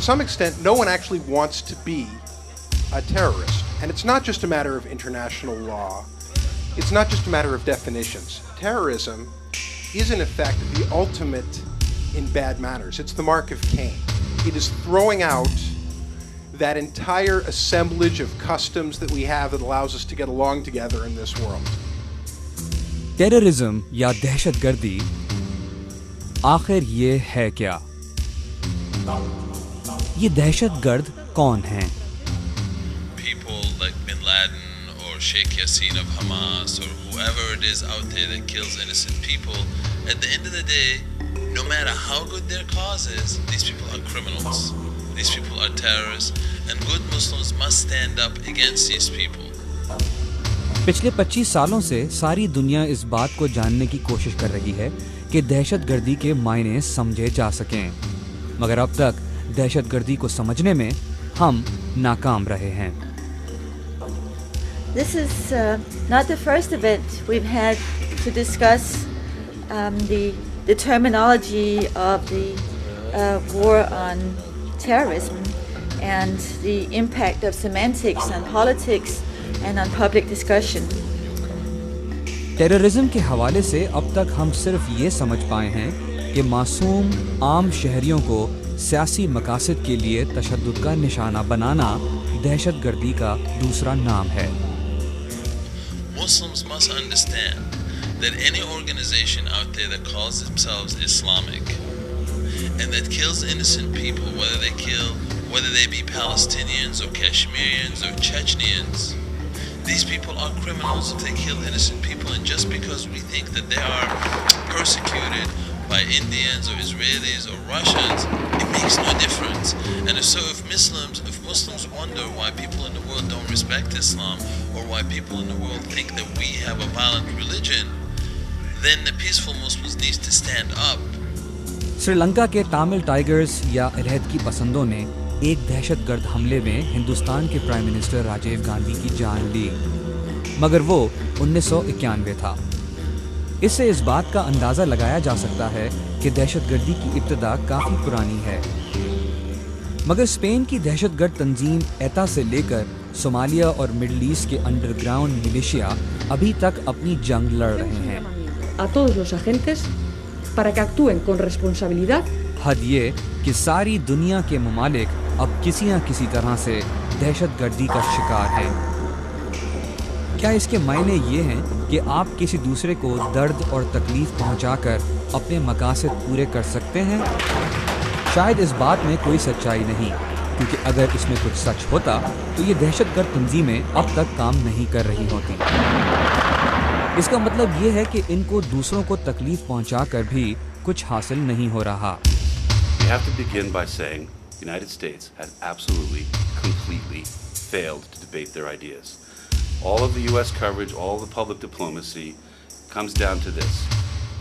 some extent, no one actually wants to be a terrorist. And it's not just a matter of international law. It's not just a matter of definitions. Terrorism is, in effect, the ultimate in bad manners. It's the mark of Cain. It is throwing out that entire assemblage of customs that we have that allows us to get along together in this world. Terrorism या दहशतगर्दी आखिर ये है क्या? ये दहशतगर्द कौन हैं? People like Bin Laden or Sheikh Yassin of Hamas or whoever it is out there that kills innocent people, at the end of the day, no matter how good their cause is, these people are criminals. These people are terrorists, and good Muslims must stand up against these people. पिछले 25 सालों से सारी दुनिया इस बात को जानने की कोशिश कर रही है कि दहशतगर्दी के मायने समझे जा सकें, मगर अब तक दहशतगर्दी को समझने में हम नाकाम रहे हैं। This is not the first event we've had to discuss the terminology of the war on terrorism and the impact of semantics on politics and on public discussion. Terrorism के हवाले से अब तक हम सिर्फ ये समझ पाए हैं कि मासूम आम शहरियों को सियासी मकासद के लिए तशद्दुद का निशाना बनाना दहशतगर्दी का दूसरा नाम है। Muslims must understand that any organization out there that calls themselves Islamic and that kills innocent people, whether they be Palestinians or Kashmirians or Chechens, these people are criminals if they kill innocent people. And just because we think that they are persecuted by Indians or Israelis or Russians, it makes no difference. And if Muslims wonder why people in the world don't respect Islam, or why people in the world think that we have a violent religion, then the peaceful Muslims need to stand up. Sri Lanka के Tamil tigers या अलहदगी पसंदों ने एक दहशतगर्द हमले में हिंदुस्तान के prime minister Rajiv Gandhi की जान ली, मगर वो 1991 था। इससे इस बात का अंदाज़ा लगाया जा सकता है कि दहशतगर्दी की इब्तिदा काफ़ी पुरानी है। मगर स्पेन की दहशतगर्द तंजीम एता से लेकर सोमालिया और मिडल ईस्ट के अंडरग्राउंड मिलिशिया अभी तक अपनी जंग लड़ रहे हैं। A todos los agentes para que actúen con responsabilidad. हद ये कि सारी दुनिया के ममालिक अब किसी न किसी तरह से दहशतगर्दी का शिकार हैं। क्या इसके मायने ये हैं कि आप किसी दूसरे को दर्द और तकलीफ पहुंचाकर अपने मकासद पूरे कर सकते हैं? शायद इस बात में कोई सच्चाई नहीं, क्योंकि अगर इसमें कुछ सच होता तो ये दहशतगर्द तंजीमें अब तक काम नहीं कर रही होती। इसका मतलब ये है कि इनको दूसरों को तकलीफ पहुंचाकर भी कुछ हासिल नहीं हो रहा। We have to begin by saying the United States has absolutely, completely failed to debate their ideas. All of the U.S. coverage, all the public diplomacy comes down to this.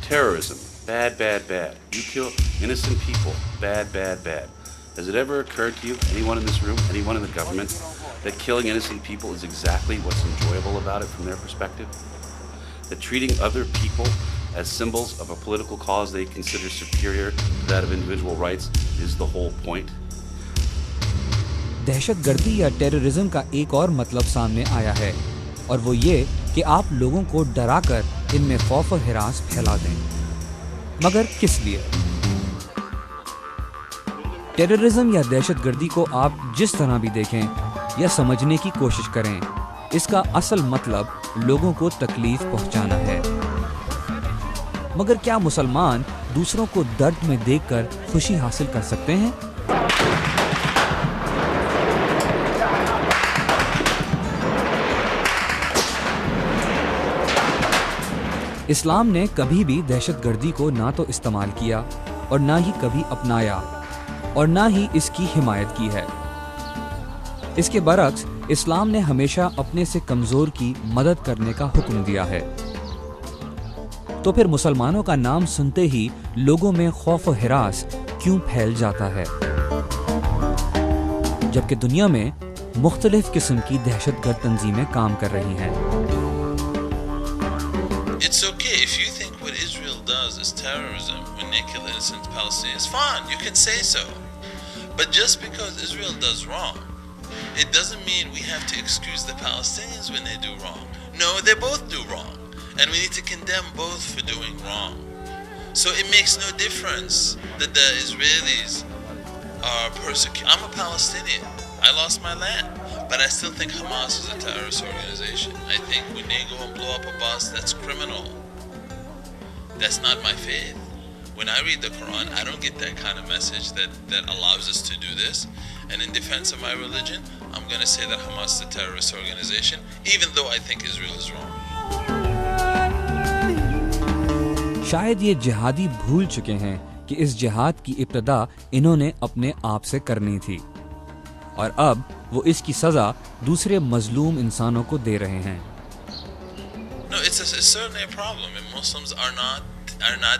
Terrorism, bad, bad, bad. You kill innocent people, bad, bad, bad. Has it ever occurred to you, anyone in this room, anyone in the government, that killing innocent people is exactly what's enjoyable about it from their perspective? That treating other people as symbols of a political cause they consider superior to that of individual rights is the whole point? दहशतगर्दी या terrorism का एक और मतलब सामने आया है, और वो ये कि आप लोगों को डराकर इनमें खौफ और हिरास फैला दें। मगर किस लिए? टेररिज्म या दहशतगर्दी को आप जिस तरह भी देखें या समझने की कोशिश करें, इसका असल मतलब लोगों को तकलीफ पहुंचाना है। मगर क्या मुसलमान दूसरों को दर्द में देखकर खुशी हासिल कर सकते हैं? इस्लाम ने कभी भी दहशतगर्दी को ना तो इस्तेमाल किया और ना ही कभी अपनाया और ना ही इसकी हिमायत की है। इसके बरक्स इस्लाम ने हमेशा अपने से कमजोर की मदद करने का हुक्म दिया है। तो फिर मुसलमानों का नाम सुनते ही लोगों में खौफ और हिरास क्यों फैल जाता है, जबकि दुनिया में मुख्तलिफ किस्म की दहशतगर्द तंजीमें काम कर रही हैं। It's okay if you think what Israel does is terrorism when they kill innocent Palestinians. Fine, you can say so. But just because Israel does wrong, it doesn't mean we have to excuse the Palestinians when they do wrong. No, they both do wrong. And we need to condemn both for doing wrong. So it makes no difference that the Israelis are persecuted. I'm a Palestinian. I lost my land. But I still think Hamas is a terrorist organization. I think when they go and blow up a bus, that's criminal. That's not my faith. When I read the Quran, I don't get that kind of message that allows us to do this. And in defense of my religion, I'm going to say that Hamas is a terrorist organization, even though I think Israel is wrong. शायद ये जिहादी भूल चुके हैं कि इस जिहाद की इब्तिदा इन्होंने अपने आप से करनी थी और अब वो इसकी सजा दूसरे मजलूम इंसानों को दे रहे हैं. No, it's certainly a problem, and Muslims are not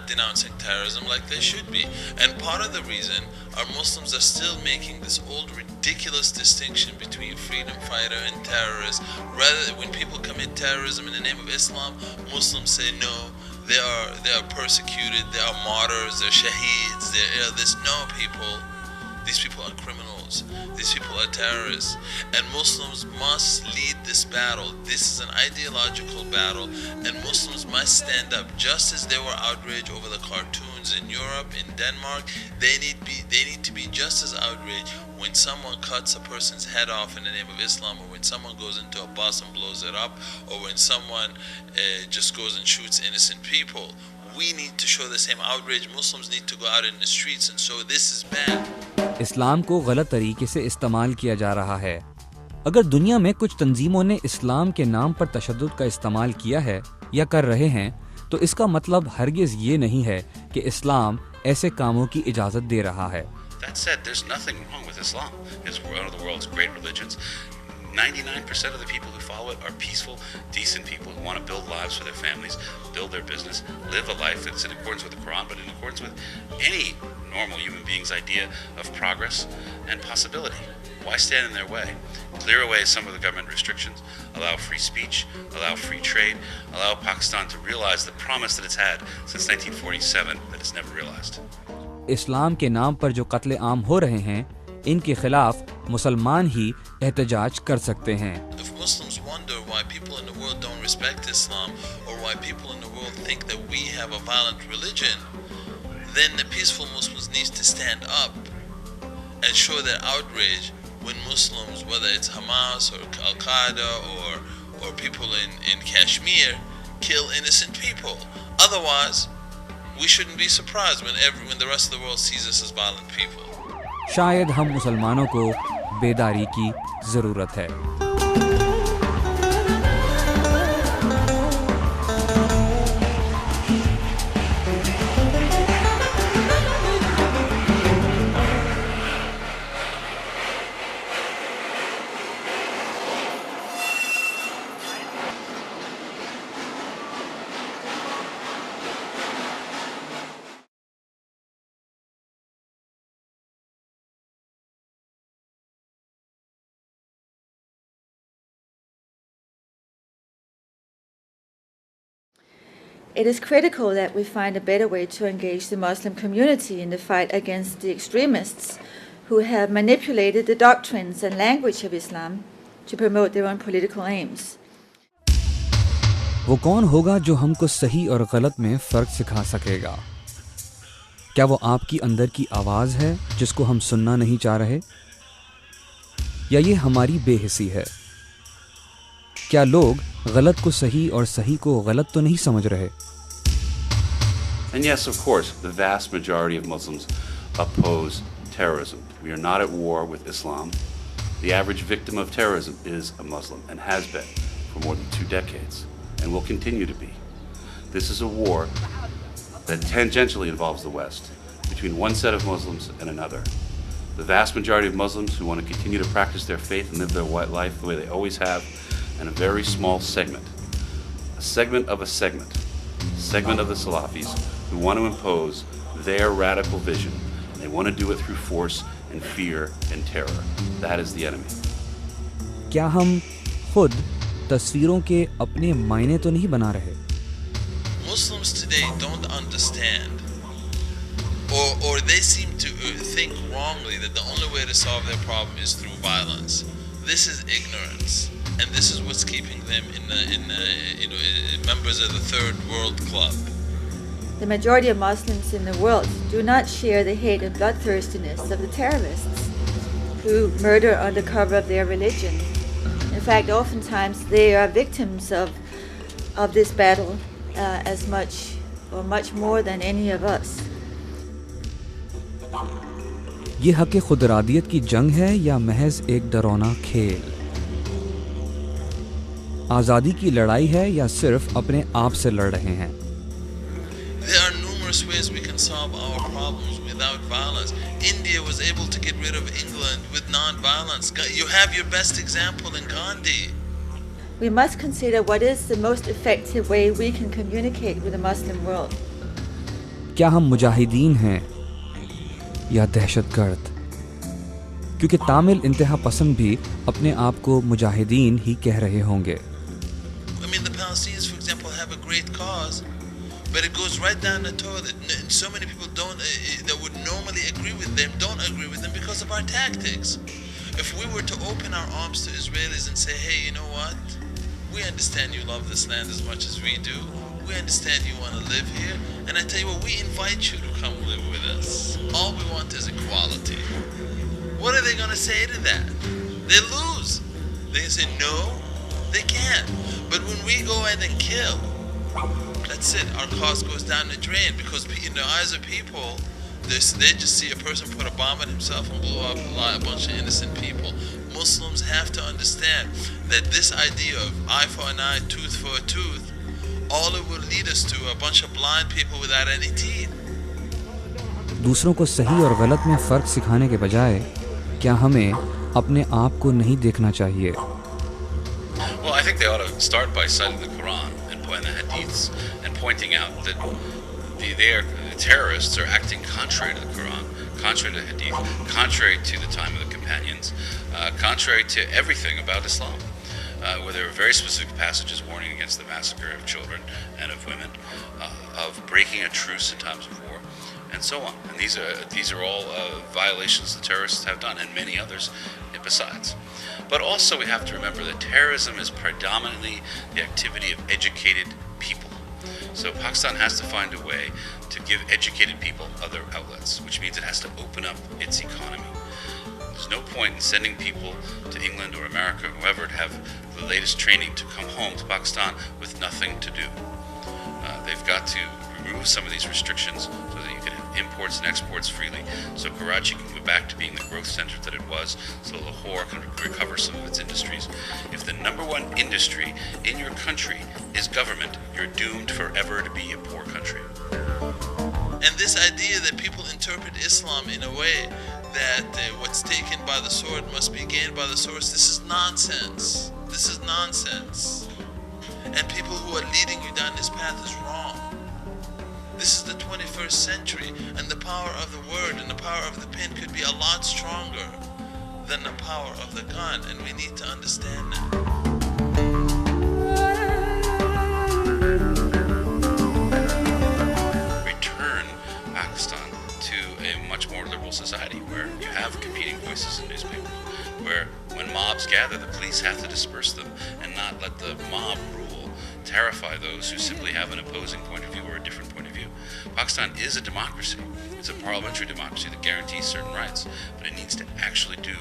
denouncing terrorism like they should be. And part of the reason are Muslims are still making this old ridiculous distinction between freedom fighter and terrorist. Rather, when people commit terrorism in the name of Islam, Muslims say no, they are persecuted, they are martyrs, they're shaheeds, they're this. No, people. These people are criminals. These people are terrorists. And Muslims must lead this battle. This is an ideological battle. And Muslims must stand up. Just as they were outraged over the cartoons in Europe, in Denmark, they need to be just as outraged when someone cuts a person's head off in the name of Islam, or when someone goes into a bus and blows it up, or when someone just goes and shoots innocent people. We need to show the same outrage. Muslims need to go out in the streets and show this is bad. इस्लाम को गलत तरीके से इस्तेमाल किया जा रहा है. अगर दुनिया में कुछ तंजीमों ने इस्लाम के नाम पर तशद्दुद का इस्तेमाल किया है या कर रहे हैं, तो इसका मतलब हरगिज ये नहीं है कि इस्लाम ऐसे कामों की इजाज़त दे रहा है. That said, there's nothing wrong with Islam. It's one of the world's great religions. 99% of the people who follow it are peaceful, decent people who want to build lives for their families, build their business, live a life that's in accordance with the Quran, but in accordance with any normal human being's idea of progress and possibility. Why stand in their way? Clear away some of the government restrictions, allow free speech, allow free trade, allow Pakistan to realize the promise that it's had since 1947 that it's never realized. इस्लाम के नाम पर जो कत्ले आम हो रहे हैं, इनके खिलाफ मुसलमान ही एहतजाज कर सकते हैं. If Muslims wonder why people in the world don't respect Islam, or why people in the world think that we have a violent religion, then the peaceful Muslims need to stand up and show their outrage when Muslims, whether it's Hamas or Al-Qaeda or people in Kashmir, kill innocent people. Otherwise, we shouldn't be surprised when the rest of the world sees us as violent people. शायद हम मुसलमानों को बेदारी की ज़रूरत है. It is critical that we find a better way to engage the Muslim community in the fight against the extremists who have manipulated the doctrines and language of Islam to promote their own political aims. वो कौन होगा जो हमको सही और गलत में फ़र्क सिखा सकेगा? क्या वो आपकी अंदर की आवाज़ है जिसको हम सुनना नहीं चाह रहे? या ये हमारी बेहिसी है? क्या लोग गलत को सही और सही को गलत तो नहीं समझ रहे? And yes, of course, the vast majority of Muslims oppose terrorism. We are not at war with Islam. The average victim of terrorism is a Muslim and has been for more than 2 decades and will continue to be. This is a war that tangentially involves the West, between one set of Muslims and another. The vast majority of Muslims who want to continue to practice their faith and live their life the way they always have, and a very small segment of the Salafis who want to impose their radical vision, and they want to do it through force and fear and terror. That is the enemy. क्या हम खुद तस्वीरों के अपने मायने तो नहीं बना रहे? Muslims today don't understand or they seem to think wrongly that the only way to solve their problem is through violence. This is ignorance, and this is what's keeping them members of the third world club. The majority of Muslims in the world do not share the hate and bloodthirstiness of the terrorists who murder under cover of their religion. In fact, oftentimes they are victims of this battle as much or much more than any of us. ये हक़ खुदरादियत की जंग है या महज एक डरावना खेल? आज़ादी की लड़ाई है या सिर्फ अपने आप से लड़ रहे हैं? There are numerous ways we can solve our problems without violence. India was able to get rid of England with non-violence. You have your best example in Gandhi. We must consider what is the most effective way we can communicate with the Muslim world. क्या हम मुजाहिदीन हैं या दहशतगर्द? क्योंकि तामिल इंतहा पसंद भी अपने आप को मुजाहिदीन ही कह रहे होंगे. I mean, the Palestinians, for example, have a great cause, but it goes right down the toilet. So many people that would normally agree with them don't agree with them because of our tactics. If we were to open our arms to Israelis and say, hey, you know what? We understand you love this land as much as we do. We understand you want to live here. And I tell you what, we invite you to come live with us. All we want is equality. What are they going to say to that? They lose. They can say no, they can't. But when we go ahead and kill, that's it. Our cause goes down the drain because in the eyes of people, they just see a person put a bomb at himself and blow up a bunch of innocent people. Muslims have to understand that this idea of eye for an eye, tooth for a tooth, all it will lead us to a bunch of blind people without any teeth. दूसरों को सही और गलत में फ़र्क सिखाने के बजाय क्या हमें अपने आप को नहीं देखना चाहिए? Well, I think they ought to start by citing the Quran and the Hadiths and pointing out that the terrorists are acting contrary to the Quran, contrary to the Hadith, contrary to the time of the companions, contrary to everything about Islam. Where there are very specific passages warning against the massacre of children and of women, of breaking a truce in times of war, and so on. And these are all violations the terrorists have done, and many others besides. But also we have to remember that terrorism is predominantly the activity of educated people. So Pakistan has to find a way to give educated people other outlets, which means it has to open up its economy. There's no point in sending people to England or America, whoever, to have the latest training to come home to Pakistan with nothing to do. They've got to remove some of these restrictions so that you can have imports and exports freely, so Karachi can go back to being the growth center that it was, so Lahore can recover some of its industries. If the number one industry in your country is government, you're doomed forever to be a poor country. And this idea that people interpret Islam in a way that what's taken by the sword must be gained by the sword, this is nonsense. This is nonsense. And people who are leading you down this path is wrong. This is the 21st century, and the power of the word and the power of the pen could be a lot stronger than the power of the gun, and we need to understand that. Pakistan to a much more liberal society where you have competing voices in newspapers, where when mobs gather, the police have to disperse them and not let the mob rule, terrify those who simply have an opposing point of view or a different point of view. Pakistan is a democracy. It's a parliamentary democracy that guarantees certain rights, but it needs to actually do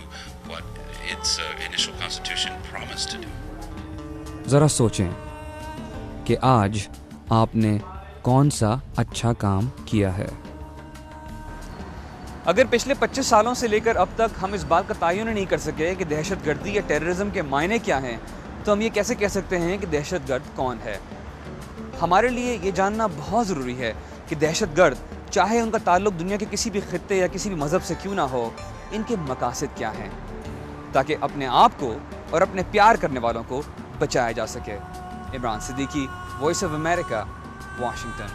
what its initial constitution promised to do. ज़रा सोचें कि आज आपने कौन सा अच्छा काम किया है? अगर पिछले 25 सालों से लेकर अब तक हम इस बात का तयन नहीं कर सके कि दहशतगर्दी या टेररिज्म के मायने क्या हैं, तो हम ये कैसे कह सकते हैं कि दहशतगर्द कौन है? हमारे लिए ये जानना बहुत ज़रूरी है कि दहशतगर्द, चाहे उनका ताल्लुक़ दुनिया के किसी भी खित्ते या किसी भी मज़हब से क्यों ना हो, इनके मकासद क्या हैं, ताकि अपने आप को और अपने प्यार करने वालों को बचाया जा सके. Imran Siddiqui, voice of America, Washington.